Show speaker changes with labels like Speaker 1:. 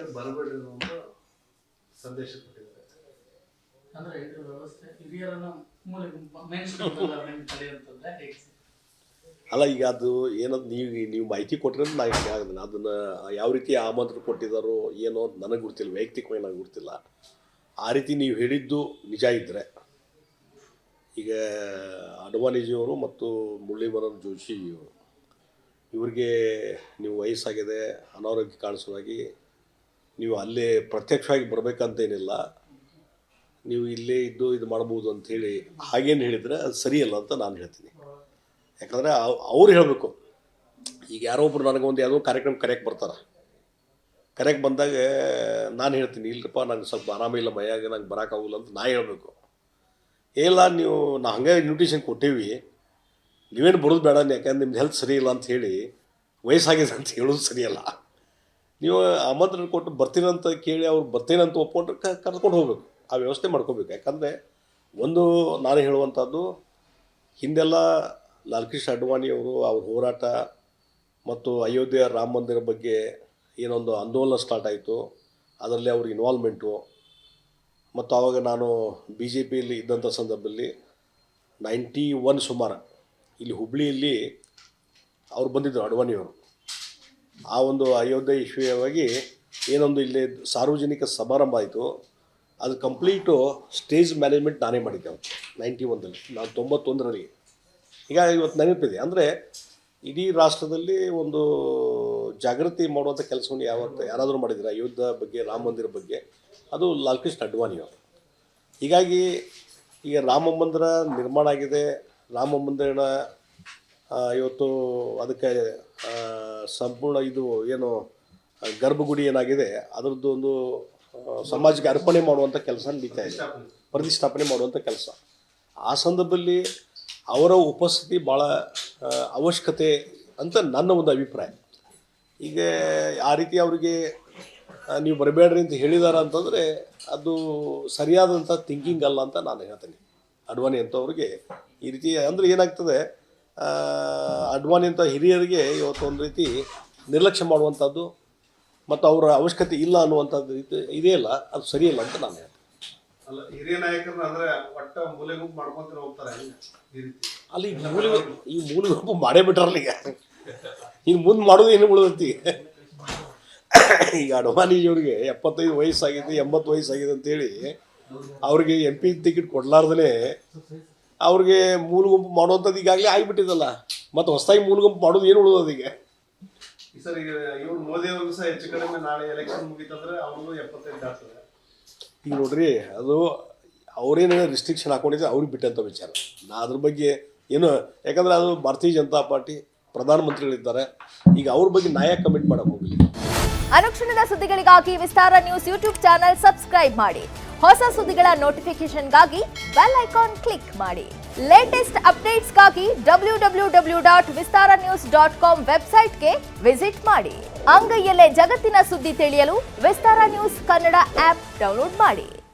Speaker 1: ನಾಯಕರು ಬರಬೇಡ್ರಿ ಅನ್ನೋ ಸಂದೇಶ ಕೊಟ್ಟಿದ್ದಾರೆ.
Speaker 2: ಅಂದ್ರೆ ಇದ್ರ ವ್ಯವಸ್ಥೆ ಹಿರಿಯರನ್ನ ಮೂಲೆ ತಡೆಯುವಂತಂದ್ರೆ ಹೇಗೆ?
Speaker 3: ಅಲ್ಲ, ಈಗ ಅದು ಏನದು ನೀವು ಮಾಹಿತಿ ಕೊಟ್ಟರೆ ನಾನು ಹೇಳಿದೆ ಅದನ್ನು ಯಾವ ರೀತಿ ಆಮಂತ್ರಣ ಕೊಟ್ಟಿದ್ದಾರೋ ಏನೋ ನನಗೆ ಗೊತ್ತಿಲ್ಲ, ವೈಯಕ್ತಿಕವಾಗಿ ನನಗೆ ಗೊತ್ತಿಲ್ಲ. ಆ ರೀತಿ ನೀವು ಹೇಳಿದ್ದು ನಿಜ ಇದ್ದರೆ, ಈಗ ಅಡ್ವಾಣಿಜಿಯವರು ಮತ್ತು ಮುರಳೀಧರನ್ ಜೋಶಿ ಇವ್ರಿಗೆ ನೀವು ವಯಸ್ಸಾಗಿದೆ, ಅನಾರೋಗ್ಯ ಕಾಣಿಸೋದಾಗಿ ನೀವು ಅಲ್ಲೇ ಪ್ರತ್ಯಕ್ಷವಾಗಿ ಬರಬೇಕಂತೇನಿಲ್ಲ, ನೀವು ಇಲ್ಲೇ ಇದ್ದು ಇದು ಮಾಡ್ಬೋದು ಅಂಥೇಳಿ ಹಾಗೇನು ಹೇಳಿದರೆ ಅದು ಸರಿಯಲ್ಲ ಅಂತ ನಾನು ಹೇಳ್ತೀನಿ. ಯಾಕಂದರೆ ಅವ್ರು ಹೇಳಬೇಕು. ಈಗ ಯಾರೋ ಒಬ್ರು ನನಗೊಂದು ಯಾವುದೋ ಕಾರ್ಯಕ್ರಮ ಕರೆಯಕ್ಕೆ ಬರ್ತಾರೆ, ಕರೆಯಕ್ಕೆ ಬಂದಾಗ ನಾನು ಹೇಳ್ತೀನಿ ಇಲ್ಲಪ್ಪ ನಂಗೆ ಸ್ವಲ್ಪ ಆರಾಮಿಲ್ಲ, ಮೈಯಾಗ ನಂಗೆ ಬರೋಕ್ಕಾಗಲ್ಲ ಅಂತ ನಾ ಹೇಳಬೇಕು. ಇಲ್ಲ ನೀವು ನಾ ಹಂಗೆ ಇನ್ವಿಟೇಷನ್ ಕೊಟ್ಟೇವಿ, ನೀವೇನು ಬರೋದು ಬೇಡ, ಯಾಕಂದ್ರೆ ನಿಮ್ದು ಹೆಲ್ತ್ ಸರಿ ಇಲ್ಲ ಅಂತ ಹೇಳಿ ವಯಸ್ಸಾಗಿದೆ ಅಂತ ಹೇಳೋದು ಸರಿಯಲ್ಲ. ನೀವು ಆಮಂತ್ರಣ ಕೊಟ್ಟು ಬರ್ತೀನಂತ ಕೇಳಿ ಅವ್ರು ಬರ್ತೀನಂತ ಒಪ್ಕೊಂಡ್ರೆ ಕರ್ಕೊಂಡು ಹೋಗ್ಬೇಕು, ಆ ವ್ಯವಸ್ಥೆ ಮಾಡ್ಕೋಬೇಕು. ಯಾಕಂದರೆ ಒಂದು ನಾನು ಹೇಳುವಂಥದ್ದು, ಹಿಂದೆಲ್ಲ ಲಾಲ್ ಕೃಷ್ಣ ಅಡ್ವಾಣಿಯವರು ಅವ್ರ ಹೋರಾಟ ಮತ್ತು ಅಯೋಧ್ಯೆ ರಾಮ ಮಂದಿರ ಬಗ್ಗೆ ಏನೊಂದು ಆಂದೋಲನ ಸ್ಟಾರ್ಟ್ ಆಯಿತು, ಅದರಲ್ಲಿ ಅವ್ರ ಇನ್ವಾಲ್ವ್ಮೆಂಟು. ಮತ್ತು ಆವಾಗ ನಾನು ಬಿ ಜೆ ಪಿಯಲ್ಲಿ ಇದ್ದಂಥ ಸಂದರ್ಭದಲ್ಲಿ 91 ಸುಮಾರು ಇಲ್ಲಿ ಹುಬ್ಳಿಯಲ್ಲಿ ಅವ್ರು ಬಂದಿದ್ದರು ಅಡ್ವಾಣಿಯವರು. ಆ ಒಂದು ಅಯೋಧ್ಯೆ ವಿಷಯವಾಗಿ ಏನೊಂದು ಇಲ್ಲಿ ಸಾರ್ವಜನಿಕ ಸಮಾರಂಭ ಆಯಿತು, ಅದು ಕಂಪ್ಲೀಟು ಸ್ಟೇಜ್ ಮ್ಯಾನೇಜ್ಮೆಂಟ್ ನಾನೇ ಮಾಡಿದ್ದೆ ಅವ್ರು 91ರಲ್ಲಿ, ನಾನು 91ರಲ್ಲಿ. ಈಗ ಇವತ್ತು ನೆನಪಿದೆ. ಅಂದರೆ ಇಡೀ ರಾಷ್ಟ್ರದಲ್ಲಿ ಒಂದು ಜಾಗೃತಿ ಮಾಡುವಂಥ ಕೆಲಸವನ್ನು ಯಾರಾದರೂ ಮಾಡಿದರೆ ಅಯೋಧ್ಯೆ ಬಗ್ಗೆ, ರಾಮ ಮಂದಿರ ಬಗ್ಗೆ, ಅದು ಲಾಲ್ ಕೃಷ್ಣ ಅಡ್ವಾಣಿಯವರು. ಹೀಗಾಗಿ ಈಗ ರಾಮ ಮಂದಿರ ನಿರ್ಮಾಣ ಆಗಿದೆ. ರಾಮ ಮಂದಿರ ಇವತ್ತು ಅದಕ್ಕೆ ಸಂಪೂರ್ಣ ಇದು ಏನು ಗರ್ಭಗುಡಿ ಏನಾಗಿದೆ ಅದರದ್ದು ಒಂದು ಸಮಾಜಕ್ಕೆ ಅರ್ಪಣೆ ಮಾಡುವಂಥ ಕೆಲಸ ನಡೀತಾ ಇದೆ, ಪ್ರತಿಷ್ಠಾಪನೆ ಮಾಡುವಂಥ ಕೆಲಸ. ಆ ಸಂದರ್ಭದಲ್ಲಿ ಅವರ ಉಪಸ್ಥಿತಿ ಭಾಳ ಅವಶ್ಯಕತೆ ಅಂತ ನನ್ನ ಒಂದು ಅಭಿಪ್ರಾಯ. ಈಗ ಆ ರೀತಿ ಅವರಿಗೆ ನೀವು ಬರಬೇಡ್ರಿ ಅಂತ ಹೇಳಿದಾರ ಅಂತಂದರೆ ಅದು ಸರಿಯಾದಂಥ ಥಿಂಕಿಂಗ್ ಅಲ್ಲ ಅಂತ ನಾನು ಹೇಳ್ತೀನಿ. ಅಡ್ವಾಣಿ ಅಂಥವ್ರಿಗೆ ಈ ರೀತಿ ಅಂದರೆ ಏನಾಗ್ತದೆ, ಅಡ್ವಾಣಿ ಅಂತ ಹಿರಿಯರಿಗೆ ಇವತ್ತು ಒಂದು ರೀತಿ ನಿರ್ಲಕ್ಷ್ಯ ಮಾಡುವಂಥದ್ದು ಮತ್ತು ಅವರ ಅವಶ್ಯಕತೆ ಇಲ್ಲ ಅನ್ನುವಂಥದ್ದು ಇದೇ ಇಲ್ಲ, ಅದು ಸರಿಯಲ್ಲ ಅಂತ ನಾನು ಹೇಳ್ತೀನಿ.
Speaker 1: ಅಲ್ಲ, ಹಿರಿಯ ನಾಯಕರನ್ನ ಅಂದರೆ ಒಟ್ಟ ಮೂಲೆ ಗುಂಪು ಮಾಡ್ಕೊಂತ ಹೋಗ್ತಾರೆ ಈ ರೀತಿ.
Speaker 3: ಅಲ್ಲಿ ಈ ಮೂಲೆ ಗುಂಪು ಮಾಡೇ ಬಿಟ್ರಲ್ಲ. ಇನ್ನು ಮುಂದೆ ಮಾಡೋದು ಏನು ಉಳಿದೈತಿ. ಈಗ ಅಡ್ವಾಣಿಜಿಯವ್ರಿಗೆ 75 ವಯಸ್ಸಾಗಿದೆ, 80 ವಯಸ್ಸಾಗಿದೆ ಅಂತೇಳಿ ಅವ್ರಿಗೆ MP ಟಿಕೆಟ್ ಕೊಡಲಾರ್ದೇ ಅವ್ರಿಗೆ ಮೂಲ ಗುಂಪು ಮಾಡುವಂಥದ್ದು ಈಗಾಗಲೇ ಆಗಿಬಿಟ್ಟಿದ್ದಲ್ಲ. ಮತ್ತು ಹೊಸದಾಗಿ ಮೂಲ ಗುಂಪು ಮಾಡೋದು ಏನು ಉಳಿದೋದು ಈಗ?
Speaker 1: ಸರ್, ಈಗ ಇವ್ರು ಮೋದಿ ಅವ್ರಿಗೂ ಸಹ ಹೆಚ್ಚು ಕಡಿಮೆ ನಾಳೆ ಎಲೆಕ್ಷನ್ ಮುಗಿತಂದ್ರೆ ಅವ್ರಿಗೂ 75 ಆಗ್ತದೆ.
Speaker 3: ಈಗ ನೋಡ್ರಿ, ಅದು ಅವರೇನು ರಿಸ್ಟ್ರಿಕ್ಷನ್ ಹಾಕೊಂಡಿದ್ರೆ ಅವ್ರಿಗೆ ಬಿಟ್ಟಂಥ ವಿಚಾರ. ನಾ ಅದ್ರ ಬಗ್ಗೆ ಏನು, ಯಾಕಂದರೆ ಅದು ಭಾರತೀಯ ಜನತಾ ಪಾರ್ಟಿ ಪ್ರಧಾನಮಂತ್ರಿಗಳಿದ್ದಾರೆ, ಈಗ ಅವ್ರ ಬಗ್ಗೆ ನಾ ಯಾಕೆ ಕಮೆಂಟ್ ಮಾಡೋಕೆ ಹೋಗಲಿ.
Speaker 4: ಅನುಕ್ಷಣದ ಸುದ್ದಿಗಳಿಗಾಗಿ ವಿಸ್ತಾರ ನ್ಯೂಸ್ ಯೂಟ್ಯೂಬ್ ಚಾನೆಲ್ ಸಬ್ಸ್ಕ್ರೈಬ್ ಮಾಡಿ. ಹೊಸ ಸುದ್ದಿಗಳ ನೋಟಿಫಿಕೇಶನ್ಗಾಗಿ ಬೆಲ್ ಐಕಾನ್ ಕ್ಲಿಕ್ ಮಾಡಿ. ಲೇಟೆಸ್ಟ್ ಅಪ್ಡೇಟ್ಸ್ಗಾಗಿ www.vistaranews.com ವೆಬ್ಸೈಟ್ಗೆ ವಿಸಿಟ್ ಮಾಡಿ. ಅಂಗೈಯಲ್ಲೇ ಜಗತ್ತಿನ ಸುದ್ದಿ ತಿಳಿಯಲು ವಿಸ್ತಾರ ನ್ಯೂಸ್ ಕನ್ನಡ ಆಪ್ ಡೌನ್ಲೋಡ್ ಮಾಡಿ.